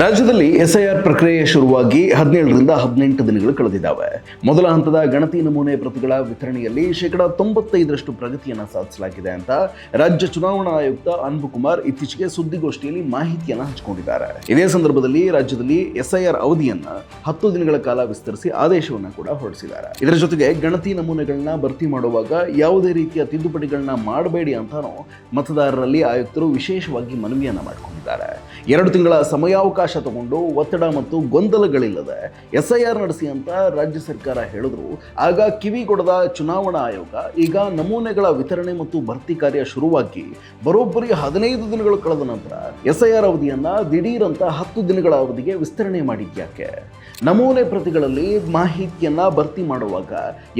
ರಾಜ್ಯದಲ್ಲಿ ಎಸ್ಐಆರ್ ಪ್ರಕ್ರಿಯೆ ಶುರುವಾಗಿ 17ರಿಂದ 18 ದಿನಗಳು ಕಳೆದಿದ್ದಾವೆ. ಮೊದಲ ಹಂತದ ಗಣತಿ ನಮೂನೆ ಪ್ರತಿಗಳ ವಿತರಣೆಯಲ್ಲಿ 95% ಪ್ರಗತಿಯನ್ನು ಸಾಧಿಸಲಾಗಿದೆ ಅಂತ ರಾಜ್ಯ ಚುನಾವಣಾ ಆಯುಕ್ತ ಅನ್ಬುಕುಮಾರ್ ಇತ್ತೀಚೆಗೆ ಸುದ್ದಿಗೋಷ್ಠಿಯಲ್ಲಿ ಮಾಹಿತಿಯನ್ನು ಹಂಚಿಕೊಂಡಿದ್ದಾರೆ. ಇದೇ ಸಂದರ್ಭದಲ್ಲಿ ರಾಜ್ಯದಲ್ಲಿ ಎಸ್ಐಆರ್ ಅವಧಿಯನ್ನ 10 ದಿನಗಳ ಕಾಲ ವಿಸ್ತರಿಸಿ ಆದೇಶವನ್ನು ಕೂಡ ಹೊರಡಿಸಿದ್ದಾರೆ. ಇದರ ಜೊತೆಗೆ ಗಣತಿ ನಮೂನೆಗಳನ್ನ ಭರ್ತಿ ಮಾಡುವಾಗ ಯಾವುದೇ ರೀತಿಯ ತಿದ್ದುಪಡಿಗಳನ್ನ ಮಾಡಬೇಡಿ ಅಂತಾನೂ ಮತದಾರರಲ್ಲಿ ಆಯುಕ್ತರು ವಿಶೇಷವಾಗಿ ಮನವಿಯನ್ನ ಮಾಡಿಕೊಂಡಿದ್ದಾರೆ. 2 ತಿಂಗಳ ಸಮಯಾವಕಾಶ ತಗೊಂಡು ಒತ್ತಡ ಮತ್ತು ಗೊಂದಲಗಳಿಲ್ಲದೆ ಎಸ್ಐಆರ್ ನಡೆಸಿ ಅಂತ ರಾಜ್ಯ ಸರ್ಕಾರ ಹೇಳಿದ್ರು. ಆಗ ಕಿವಿಗೊಡದ ಚುನಾವಣಾ ಆಯೋಗ ಈಗ ನಮೂನೆಗಳ ವಿತರಣೆ ಮತ್ತು ಭರ್ತಿ ಕಾರ್ಯ ಶುರುವಾಗಿ ಬರೋಬ್ಬರಿ 15 ದಿನಗಳು ಕಳೆದ ನಂತರ ಎಸ್ಐಆರ್ ಅವಧಿಯನ್ನ ದಿಢೀರಂತ 10 ದಿನಗಳ ಅವಧಿಗೆ ವಿಸ್ತರಣೆ ಮಾಡಿದ್ಯಾಕೆ? ನಮೂನೆ ಪ್ರತಿಗಳಲ್ಲಿ ಮಾಹಿತಿಯನ್ನ ಭರ್ತಿ ಮಾಡುವಾಗ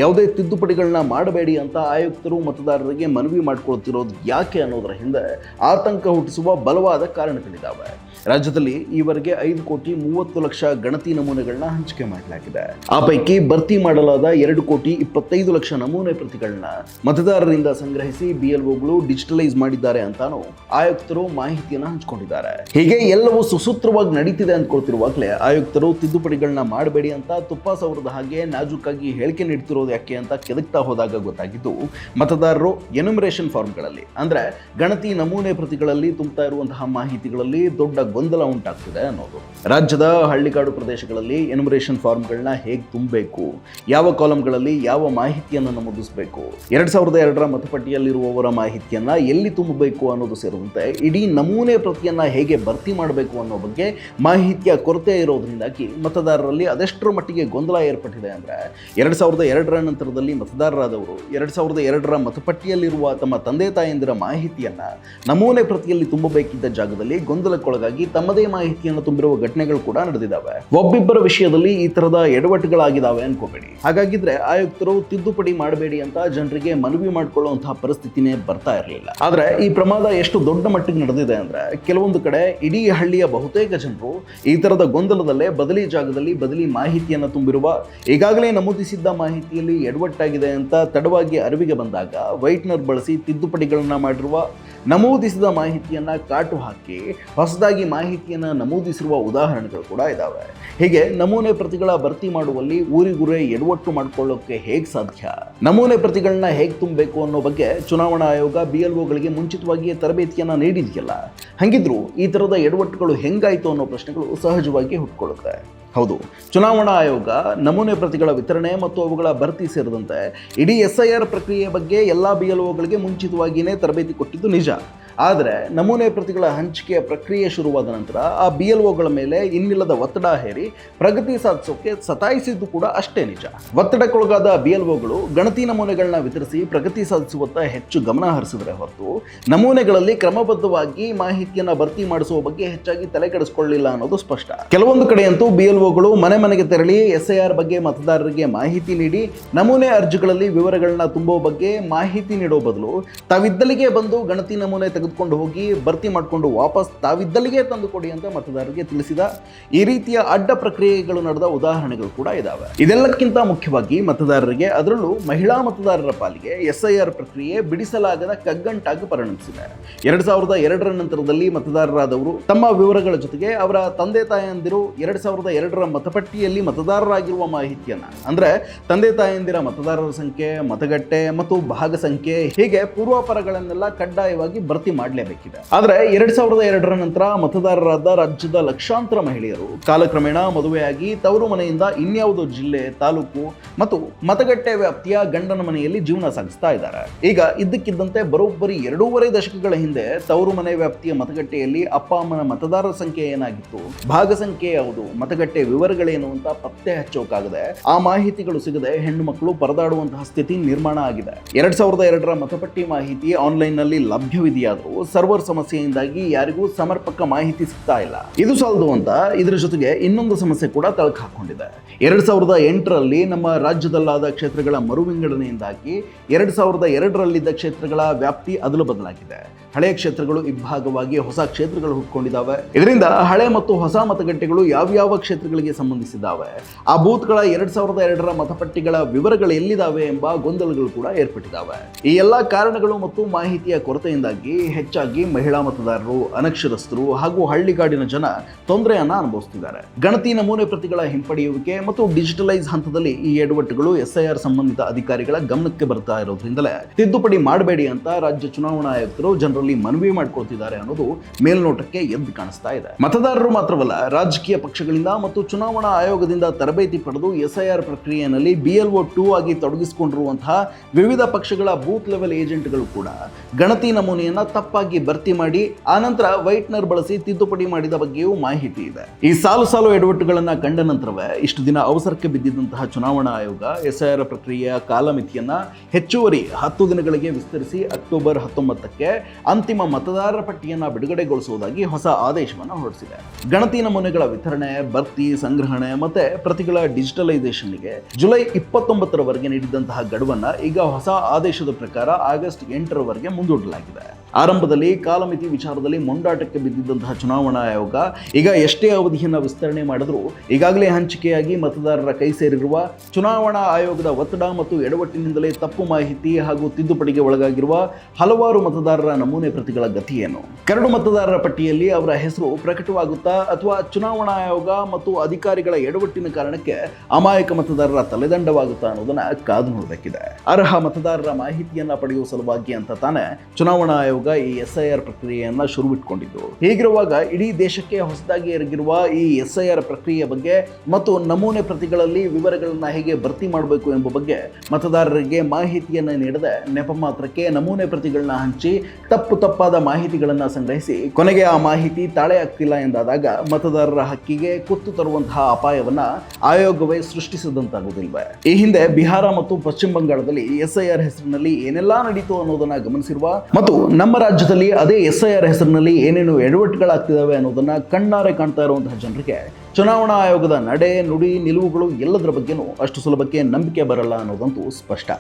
ಯಾವುದೇ ತಿದ್ದುಪಡಿಗಳನ್ನ ಮಾಡಬೇಡಿ ಅಂತ ಆಯುಕ್ತರು ಮತದಾರರಿಗೆ ಮನವಿ ಮಾಡಿಕೊಳ್ತಿರೋದು ಯಾಕೆ ಅನ್ನೋದರ ಹಿಂದೆ ಆತಂಕ ಹುಟ್ಟಿಸುವ ಬಲವಾದ ಕಾರಣಗಳಿದ್ದಾವೆ. ರಾಜ್ಯದಲ್ಲಿ ಈವರೆಗೆ 5,30,00,000 ಗಣತಿ ನಮೂನೆಗಳನ್ನ ಹಂಚಿಕೆ ಮಾಡಲಾಗಿದೆ. ಆ ಪೈಕಿ ಭರ್ತಿ ಮಾಡಲಾದ 2,25,00,000 ನಮೂನೆ ಪ್ರತಿಗಳನ್ನ ಮತದಾರರಿಂದ ಸಂಗ್ರಹಿಸಿ ಬಿಎಲ್ಒಗಳು ಡಿಜಿಟಲೈಸ್ ಮಾಡಿದ್ದಾರೆ ಅಂತಾನು ಆಯುಕ್ತರು ಮಾಹಿತಿಯನ್ನು ಹಂಚಿಕೊಂಡಿದ್ದಾರೆ. ಹೀಗೆ ಎಲ್ಲವೂ ಸುಸೂತ್ರವಾಗಿ ನಡೀತಿದೆ ಅಂದ್ಕೊಳ್ತಿರುವಾಗಲೇ ಆಯುಕ್ತರು ತಿದ್ದುಪಡಿಗಳನ್ನ ಮಾಡಬೇಡಿ ಅಂತ ತುಪ್ಪ ಸವರದ ಹಾಗೆ ನಾಜೂಕಾಗಿ ಹೇಳಿಕೆ ನೀಡ್ತಿರೋದು ಯಾಕೆ ಅಂತ ಕೆದಕ್ತಾ ಹೋದಾಗ ಗೊತ್ತಾಗಿದ್ದು, ಮತದಾರರು ಎನ್ಯುಮರೇಷನ್ ಫಾರ್ಮ್ಗಳಲ್ಲಿ ಅಂದ್ರೆ ಗಣತಿ ನಮೂನೆ ಪ್ರತಿಗಳಲ್ಲಿ ತುಂಬುತ್ತಾ ಇರುವಂತಹ ಮಾಹಿತಿಗಳಲ್ಲಿ ದೊಡ್ಡ ಗೊಂದಲ ಉಂಟಾಗ್ತಿದೆ ಅನ್ನೋದು. ರಾಜ್ಯದ ಹಳ್ಳಿಗಾಡು ಪ್ರದೇಶಗಳಲ್ಲಿ ಎನ್ಯುಮರೇಷನ್ ಫಾರ್ಮ್ಗಳನ್ನ ಹೇಗೆ ತುಂಬಬೇಕು, ಯಾವ ಕಾಲಂಗಳಲ್ಲಿ ಯಾವ ಮಾಹಿತಿಯನ್ನು ನಮೂದಿಸಬೇಕು, 2002ರ ಮತಪಟ್ಟಿಯಲ್ಲಿರುವವರ ಮಾಹಿತಿಯನ್ನ ಎಲ್ಲಿ ತುಂಬಬೇಕು ಅನ್ನೋದು ಸೇರಿದಂತೆ ಇಡೀ ನಮೂನೆ ಪ್ರತಿಯನ್ನ ಹೇಗೆ ಭರ್ತಿ ಮಾಡಬೇಕು ಅನ್ನೋ ಬಗ್ಗೆ ಮಾಹಿತಿಯ ಕೊರತೆ ಇರೋದ್ರಿಂದಾಗಿ ಮತದಾರರಲ್ಲಿ ಅದೆಷ್ಟರ ಮಟ್ಟಿಗೆ ಗೊಂದಲ ಏರ್ಪಟ್ಟಿದೆ ಅಂದ್ರೆ 2002ರ ನಂತರದಲ್ಲಿ ಮತದಾರರಾದವರು 2002ರ ಮತಪಟ್ಟಿಯಲ್ಲಿರುವ ತಮ್ಮ ತಂದೆ ತಾಯಂದಿರ ಮಾಹಿತಿಯನ್ನ ನಮೂನೆ ಪ್ರತಿಯಲ್ಲಿ ತುಂಬಬೇಕಿದ್ದ ಜಾಗದಲ್ಲಿ ಗೊಂದಲಕ್ಕೊಳಗಾಗಿ ತಮ್ಮದೇ ಮಾಹಿತಿಯನ್ನು ತುಂಬಿರುವ ಘಟನೆಗಳು ಕೂಡ ನಡೆದಿದ್ದಾವೆ. ಒಬ್ಬಿಬ್ಬರ ವಿಷಯದಲ್ಲಿ ಈ ತರದ ಎಡವಟ್ಟುಗಳಾಗಿದ್ದಾವೆ ಅನ್ಕೋಬೇಡಿ. ಹಾಗಾಗಿದ್ರೆ ಆಯುಕ್ತರು ತಿದ್ದುಪಡಿ ಮಾಡಬೇಡಿ ಅಂತ ಜನರಿಗೆ ಮನವಿ ಮಾಡಿಕೊಳ್ಳುವಂತಹ ಪರಿಸ್ಥಿತಿನೇ ಬರ್ತಾ ಇರಲಿಲ್ಲ. ಆದ್ರೆ ಈ ಪ್ರಮಾದ ಎಷ್ಟು ದೊಡ್ಡ ಮಟ್ಟಿಗೆ ನಡೆದಿದೆ ಅಂದ್ರೆ ಕೆಲವೊಂದು ಕಡೆ ಇಡೀ ಹಳ್ಳಿಯ ಬಹುತೇಕ ಜನರು ಈ ತರದ ಗೊಂದಲದಲ್ಲೇ ಬದಲಿ ಜಾಗದಲ್ಲಿ ಬದಲಿ ಮಾಹಿತಿಯನ್ನು ತುಂಬಿರುವ, ಈಗಾಗಲೇ ನಮೂದಿಸಿದ್ದ ಮಾಹಿತಿಯಲ್ಲಿ ಎಡವಟ್ಟಾಗಿದೆ ಅಂತ ತಡವಾಗಿ ಅರಿವಿಗೆ ಬಂದಾಗ ವೈಟ್ನರ್ ಬಳಸಿ ತಿದ್ದುಪಡಿಗಳನ್ನ ಮಾಡಿರುವ, ನಮೂದಿಸಿದ ಮಾಹಿತಿಯನ್ನ ಕಾಟು ಹಾಕಿ ಹೊಸದಾಗಿ ಮಾಹಿತಿಯನ್ನು ನಮೂದಿಸಿರುವ ಉದಾಹರಣೆಗಳು ಕೂಡ ಇದ್ದಾವೆ. ಹೀಗೆ ನಮೂನೆ ಪ್ರತಿಗಳ ಭರ್ತಿ ಮಾಡುವಲ್ಲಿ ಊರಿಗುರೇ ಎಡವಟ್ಟು ಮಾಡಿಕೊಳ್ಳೋಕೆ ಹೇಗೆ ಸಾಧ್ಯ? ನಮೂನೆ ಪ್ರತಿಗಳನ್ನ ಹೇಗೆ ತುಂಬಬೇಕು ಅನ್ನೋ ಬಗ್ಗೆ ಚುನಾವಣಾ ಆಯೋಗ ಬಿಎಲ್ಒಗಳಿಗೆ ಮುಂಚಿತವಾಗಿಯೇ ತರಬೇತಿಯನ್ನ ನೀಡಿದೆಯಲ್ಲ, ಹಂಗಿದ್ರು ಈ ತರದ ಎಡವಟ್ಟುಗಳು ಹೆಂಗಾಯ್ತು ಅನ್ನೋ ಪ್ರಶ್ನೆಗಳು ಸಹಜವಾಗಿ ಹುಟ್ಟುಕೊಳ್ಳುತ್ತೆ. ಹೌದು, ಚುನಾವಣಾ ಆಯೋಗ ನಮೂನೆ ಪ್ರತಿಗಳ ವಿತರಣೆ ಮತ್ತು ಅವುಗಳ ಭರ್ತಿ ಸೇರಿದಂತೆ ಇಡೀ ಎಸ್ಐಆರ್ ಪ್ರಕ್ರಿಯೆ ಬಗ್ಗೆ ಎಲ್ಲ ಬಿಎಲ್ಒಗಳಿಗೆ ಮುಂಚಿತವಾಗಿಯೇ ತರಬೇತಿ ಕೊಟ್ಟಿದ್ದು ನಿಜ. ಆದರೆ ನಮೂನೆ ಪ್ರತಿಗಳ ಹಂಚಿಕೆಯ ಪ್ರಕ್ರಿಯೆ ಶುರುವಾದ ನಂತರ ಆ ಬಿಎಲ್ಒಗಳ ಮೇಲೆ ಇನ್ನಿಲ್ಲದ ಒತ್ತಡ ಹೇರಿ ಪ್ರಗತಿ ಸಾಧಿಸೋಕೆ ಸತಾಯಿಸಿದ್ದು ಕೂಡ ಅಷ್ಟೇ ನಿಜ. ಒತ್ತಡಕ್ಕೊಳಗಾದ ಬಿಎಲ್ಒಗಳು ಗಣತಿ ನಮೂನೆಗಳನ್ನ ವಿತರಿಸಿ ಪ್ರಗತಿ ಸಾಧಿಸುವತ್ತ ಹೆಚ್ಚು ಗಮನ ಹರಿಸಿದರೆ ಹೊರತು ನಮೂನೆಗಳಲ್ಲಿ ಕ್ರಮಬದ್ಧವಾಗಿ ಮಾಹಿತಿಯನ್ನ ಭರ್ತಿ ಮಾಡಿಸುವ ಬಗ್ಗೆ ಹೆಚ್ಚಾಗಿ ತಲೆ ಕೆಡಿಸಿಕೊಳ್ಳಲಿಲ್ಲ ಅನ್ನೋದು ಸ್ಪಷ್ಟ. ಕೆಲವೊಂದು ಕಡೆಯಂತೂ ಬಿಎಲ್ಒಗಳು ಮನೆ ಮನೆಗೆ ತೆರಳಿ ಎಸ್ಐಆರ್ ಬಗ್ಗೆ ಮತದಾರರಿಗೆ ಮಾಹಿತಿ ನೀಡಿ ನಮೂನೆ ಅರ್ಜಿಗಳಲ್ಲಿ ವಿವರಗಳನ್ನ ತುಂಬುವ ಬಗ್ಗೆ ಮಾಹಿತಿ ನೀಡೋ ಬದಲು ತಾವಿದ್ದಲ್ಲಿಗೆ ಬಂದು ಗಣತಿ ನಮೂನೆ ತೆಗೆದುಕೊಂಡು ಹೋಗಿ ಭರ್ತಿ ಮಾಡಿಕೊಂಡು ವಾಪಸ್ ತಾವಿದ್ದಲ್ಲಿಗೆ ತಂದು ಕೊಡಿ ಅಂತ ಮತದಾರರಿಗೆ ತಿಳಿಸಿದ ಈ ರೀತಿಯ ಅಡ್ಡ ಪ್ರಕ್ರಿಯೆಗಳು ನಡೆದ ಉದಾಹರಣೆಗಳು ಕೂಡ ಇದಾವೆ. ಇದೆಲ್ಲಕ್ಕಿಂತ ಮುಖ್ಯವಾಗಿ ಮತದಾರರಿಗೆ, ಅದರಲ್ಲೂ ಮಹಿಳಾ ಮತದಾರರ ಪಾಲಿಗೆ ಎಸ್ಐಆರ್ ಪ್ರಕ್ರಿಯೆ ಬಿಡಿಸಲಾಗದ ಕಗ್ಗಂಟಾಗಿ ಪರಿಣಮಿಸಿದೆ. 2002ರ ನಂತರದಲ್ಲಿ ಮತದಾರರಾದವರು ತಮ್ಮ ವಿವರಗಳ ಜೊತೆಗೆ ಅವರ ತಂದೆ ತಾಯಂದಿರು 2002ರ ಮತಪಟ್ಟಿಯಲ್ಲಿ ಮತದಾರರಾಗಿರುವ ಮಾಹಿತಿಯನ್ನ, ಅಂದ್ರೆ ತಂದೆ ತಾಯಂದಿರ ಮತದಾರರ ಸಂಖ್ಯೆ, ಮತಗಟ್ಟೆ ಮತ್ತು ಭಾಗ ಸಂಖ್ಯೆ, ಹೀಗೆ ಪೂರ್ವಾಪರಗಳನ್ನೆಲ್ಲ ಕಡ್ಡಾಯವಾಗಿ ಭರ್ತಿ ಮಾಡಲೇಬೇಕಿದೆ. ಆದ್ರೆ 2002ರ ನಂತರ ಮತದಾರರಾದ ರಾಜ್ಯದ ಲಕ್ಷಾಂತರ ಮಹಿಳೆಯರು ಕಾಲಕ್ರಮೇಣ ಮದುವೆಯಾಗಿ ತವರು ಮನೆಯಿಂದ ಇನ್ಯಾವುದೋ ಜಿಲ್ಲೆ, ತಾಲೂಕು ಮತ್ತು ಮತಗಟ್ಟೆ ವ್ಯಾಪ್ತಿಯ ಗಂಡನ ಮನೆಯಲ್ಲಿ ಜೀವನ ಸಾಗಿಸ್ತಾ ಇದ್ದಾರೆ. ಈಗ ಇದ್ದಕ್ಕಿದ್ದಂತೆ ಬರೋಬ್ಬರಿ 2.5 ದಶಕಗಳ ಹಿಂದೆ ತವರು ಮನೆ ವ್ಯಾಪ್ತಿಯ ಮತಗಟ್ಟೆಯಲ್ಲಿ ಅಪ್ಪ ಅಮ್ಮನ ಮತದಾರರ ಸಂಖ್ಯೆ ಏನಾಗಿತ್ತು, ಭಾಗ ಸಂಖ್ಯೆ ಯಾವುದು, ಮತಗಟ್ಟೆ ವಿವರಗಳೇನು ಅಂತ ಪತ್ತೆ ಹಚ್ಚೋಕಾಗದೆ, ಆ ಮಾಹಿತಿಗಳು ಸಿಗದೆ ಹೆಣ್ಣು ಮಕ್ಕಳು ಪರದಾಡುವಂತಹ ಸ್ಥಿತಿ ನಿರ್ಮಾಣ ಆಗಿದೆ. 2002ರ ಮತಪಟ್ಟಿ ಮಾಹಿತಿ ಆನ್ಲೈನ್ ನಲ್ಲಿ ಲಭ್ಯವಿದೆಯಾದರೂ ಸರ್ವರ್ ಸಮಸ್ಯೆಯಿಂದಾಗಿ ಯಾರಿಗೂ ಸಮರ್ಪಕ ಮಾಹಿತಿ ಸಿಗ್ತಾ ಇಲ್ಲ. ಇದು ಸಾಲದು ಅಂತ ಇದರ ಜೊತೆಗೆ ಇನ್ನೊಂದು ಸಮಸ್ಯೆ ಕೂಡ ತಳಕು ಹಾಕೊಂಡಿದೆ. 2008ರಲ್ಲಿ ನಮ್ಮ ರಾಜ್ಯದಲ್ಲಾದ ಕ್ಷೇತ್ರಗಳ ಮರುವಿಂಗಡಣೆಯಿಂದಾಗಿ 2002ರಲ್ಲಿದ್ದ ಕ್ಷೇತ್ರಗಳ ವ್ಯಾಪ್ತಿ ಅದಲು ಬದಲಾಗಿದೆ. ಹಳೆಯ ಕ್ಷೇತ್ರಗಳು ಇಬ್ಬಾಗವಾಗಿ ಹೊಸ ಕ್ಷೇತ್ರಗಳು ಹುಟ್ಟಿಕೊಂಡಿದ್ದಾವೆ. ಇದರಿಂದ ಹಳೆ ಮತ್ತು ಹೊಸ ಮತಗಟ್ಟೆಗಳು ಯಾವ್ಯಾವ ಕ್ಷೇತ್ರಗಳಿಗೆ ಸಂಬಂಧಿಸಿದ್ದಾವೆ, ಆ ಬೂತ್ಗಳ 2002ರ ಮತಪಟ್ಟಿಗಳ ವಿವರಗಳು ಎಲ್ಲಿದ್ದಾವೆ ಎಂಬ ಗೊಂದಲಗಳು ಕೂಡ ಏರ್ಪಟ್ಟಿದ್ದಾವೆ. ಈ ಎಲ್ಲ ಕಾರಣಗಳು ಮತ್ತು ಮಾಹಿತಿಯ ಕೊರತೆಯಿಂದಾಗಿ ಹೆಚ್ಚಾಗಿ ಮಹಿಳಾ ಮತದಾರರು, ಅನಕ್ಷರಸ್ಥರು ಹಾಗೂ ಹಳ್ಳಿಗಾಡಿನ ಜನ ತೊಂದರೆಯನ್ನ ಅನುಭವಿಸುತ್ತಿದ್ದಾರೆ. ಗಣತಿ ನಮೂನೆ ಪ್ರತಿಗಳ ಹಿಂಪಡೆಯುವಿಕೆ ಮತ್ತು ಡಿಜಿಟಲೈಸ್ ಹಂತದಲ್ಲಿ ಈ ಎಡವಟ್ಟುಗಳು SIR ಸಂಬಂಧಿತ ಅಧಿಕಾರಿಗಳ ಗಮನಕ್ಕೆ ಬರ್ತಾ ಇರೋದ್ರಿಂದಲೇ ತಿದ್ದುಪಡಿ ಮಾಡಬೇಡಿ ಅಂತ ರಾಜ್ಯ ಚುನಾವಣಾ ಆಯುಕ್ತರು ಜನರಲ್ಲಿ ಮನವಿ ಮಾಡಿಕೊಳ್ತಿದ್ದಾರೆ ಅನ್ನೋದು ಮೇಲ್ನೋಟಕ್ಕೆ ಎದ್ದು ಕಾಣಿಸ್ತಾ ಇದೆ. ಮತದಾರರು ಮಾತ್ರವಲ್ಲ, ರಾಜಕೀಯ ಪಕ್ಷಗಳಿಂದ ಮತ್ತು ಚುನಾವಣಾ ಆಯೋಗದಿಂದ ತರಬೇತಿ ಪಡೆದು SIR ಪ್ರಕ್ರಿಯೆಯಲ್ಲಿ BLO 2 ಆಗಿ ತೊಡಗಿಸಿಕೊಂಡಿರುವಂತಹ ವಿವಿಧ ಪಕ್ಷಗಳ ಬೂತ್ ಲೆವೆಲ್ ಏಜೆಂಟ್ಗಳು ಕೂಡ ಗಣತಿ ನಮೂನೆಯನ್ನ ತಪ್ಪಾಗಿ ಭರ್ತಿ ಮಾಡಿ ಆನಂತರ ವೈಟ್ನರ್ ಬಳಸಿ ತಿದ್ದುಪಡಿ ಮಾಡಿದ ಬಗ್ಗೆಯೂ ಮಾಹಿತಿ ಇದೆ. ಈ ಸಾಲು ಎಡವಟ್ಟುಗಳನ್ನ ಕಂಡ ನಂತರವೇ ಇಷ್ಟು ದಿನ ಅವಸರಕ್ಕೆ ಬಿದ್ದಿದ್ದಂತಹ ಚುನಾವಣಾ ಆಯೋಗ SIR ಪ್ರಕ್ರಿಯೆಯ ಕಾಲಮಿತಿಯನ್ನ ಹೆಚ್ಚುವರಿ 10 ದಿನಗಳಿಗೆ ವಿಸ್ತರಿಸಿ ಅಕ್ಟೋಬರ್ 19ಕ್ಕೆ ಅಂತಿಮ ಮತದಾರರ ಪಟ್ಟಿಯನ್ನ ಬಿಡುಗಡೆಗೊಳಿಸುವುದಾಗಿ ಹೊಸ ಆದೇಶವನ್ನು ಹೊರಡಿಸಿದೆ. ಗಣತಿ ನಮೂನೆಗಳ ವಿತರಣೆ, ಭರ್ತಿ, ಸಂಗ್ರಹಣೆ ಮತ್ತೆ ಪ್ರತಿಗಳ ಡಿಜಿಟಲೈಸೇಷನ್ಗೆ ಜುಲೈ 29ರವರೆಗೆ ನೀಡಿದಂತಹ ಗಡುವನ್ನ ಈಗ ಹೊಸ ಆದೇಶದ ಪ್ರಕಾರ ಆಗಸ್ಟ್ 8ರವರೆಗೆ ಮುಂದೂಡಲಾಗಿದೆ. ಆರಂಭದಲ್ಲಿ ಕಾಲಮಿತಿ ವಿಚಾರದಲ್ಲಿ ಮೊಂಡಾಟಕ್ಕೆ ಬಿದ್ದಿದ್ದಂತಹ ಚುನಾವಣಾ ಆಯೋಗ ಈಗ ಎಷ್ಟೇ ಅವಧಿಯನ್ನು ವಿಸ್ತರಣೆ ಮಾಡಿದ್ರೂ ಈಗಾಗಲೇ ಹಂಚಿಕೆಯಾಗಿ ಮತದಾರರ ಕೈ ಸೇರಿರುವ ಚುನಾವಣಾ ಆಯೋಗದ ಒತ್ತಡ ಮತ್ತು ಎಡವಟ್ಟಿನಿಂದಲೇ ತಪ್ಪು ಮಾಹಿತಿ ಹಾಗೂ ತಿದ್ದುಪಡಿಗೆ ಒಳಗಾಗಿರುವ ಹಲವಾರು ಮತದಾರರ ನಮೂನೆ ಪ್ರತಿಗಳ ಗತಿ ಏನು? ಕರಡು ಮತದಾರರ ಪಟ್ಟಿಯಲ್ಲಿ ಅವರ ಹೆಸರು ಪ್ರಕಟವಾಗುತ್ತಾ ಅಥವಾ ಚುನಾವಣಾ ಆಯೋಗ ಮತ್ತು ಅಧಿಕಾರಿಗಳ ಎಡವಟ್ಟಿನ ಕಾರಣಕ್ಕೆ ಅಮಾಯಕ ಮತದಾರರ ತಲೆದಂಡವಾಗುತ್ತಾ ಅನ್ನೋದನ್ನ ಕಾದು ನೋಡಬೇಕಿದೆ. ಅರ್ಹ ಮತದಾರರ ಮಾಹಿತಿಯನ್ನ ಪಡೆಯುವ ಸಲುವಾಗಿ ಅಂತ ತಾನೇ ಚುನಾವಣಾ ಆಯೋಗ ಈ SIR ಪ್ರಕ್ರಿಯೆಯನ್ನ ಶುರುವಿಟ್ಕೊಂಡಿದ್ದು. ಹೀಗಿರುವಾಗ ಇಡೀ ದೇಶಕ್ಕೆ ಹೊಸದಾಗಿ ಎರಗಿರುವ ಈ SIR ಪ್ರಕ್ರಿಯೆ ಬಗ್ಗೆ ಮತ್ತು ನಮೂನೆ ಪ್ರತಿಗಳಲ್ಲಿ ವಿವರಗಳನ್ನ ಹೇಗೆ ಭರ್ತಿ ಮಾಡಬೇಕು ಎಂಬ ಬಗ್ಗೆ ಮತದಾರರಿಗೆ ಮಾಹಿತಿಯನ್ನ ನೀಡದೆ ನೆಪ ಮಾತ್ರಕ್ಕೆ ನಮೂನೆ ಪ್ರತಿಗಳನ್ನ ಹಂಚಿ ತಪ್ಪಾದ ಮಾಹಿತಿಗಳನ್ನ ಸಂಗ್ರಹಿಸಿ ಕೊನೆಗೆ ಆ ಮಾಹಿತಿ ತಾಳೆ ಆಗ್ತಿಲ್ಲ ಎಂದಾದಾಗ ಮತದಾರರ ಹಕ್ಕಿಗೆ ಕುತ್ತು ತರುವಂತಹ ಅಪಾಯವನ್ನ ಆಯೋಗವೇ ಸೃಷ್ಟಿಸಿದಂತಾಗುವುದಿಲ್ವೇ? ಈ ಹಿಂದೆ ಬಿಹಾರ ಮತ್ತು ಪಶ್ಚಿಮ ಬಂಗಾಳದಲ್ಲಿ SIR ಹೆಸರಿನಲ್ಲಿ ಏನೆಲ್ಲಾ ನಡೀತು ಅನ್ನೋದನ್ನ ಗಮನಿಸಿರುವ ಮತ್ತು ನಮ್ಮ ರಾಜ್ಯದಲ್ಲಿ ಅದೇ SIR ಹೆಸರಿನಲ್ಲಿ ಏನೇನು ಎಡವಟ್ಟುಗಳಾಗ್ತಿದ್ದಾವೆ ಅನ್ನೋದನ್ನ ಕಣ್ಣಾರೆ ಕಾಣ್ತಾ ಇರುವಂತಹ ಜನರಿಗೆ ಚುನಾವಣಾ ಆಯೋಗದ ನಡೆ, ನುಡಿ, ನಿಲುವುಗಳು ಎಲ್ಲದರ ಬಗ್ಗೆನೂ ಅಷ್ಟು ಸುಲಭಕ್ಕೆ ನಂಬಿಕೆ ಬರಲ್ಲ ಅನ್ನೋದಂತೂ ಸ್ಪಷ್ಟ.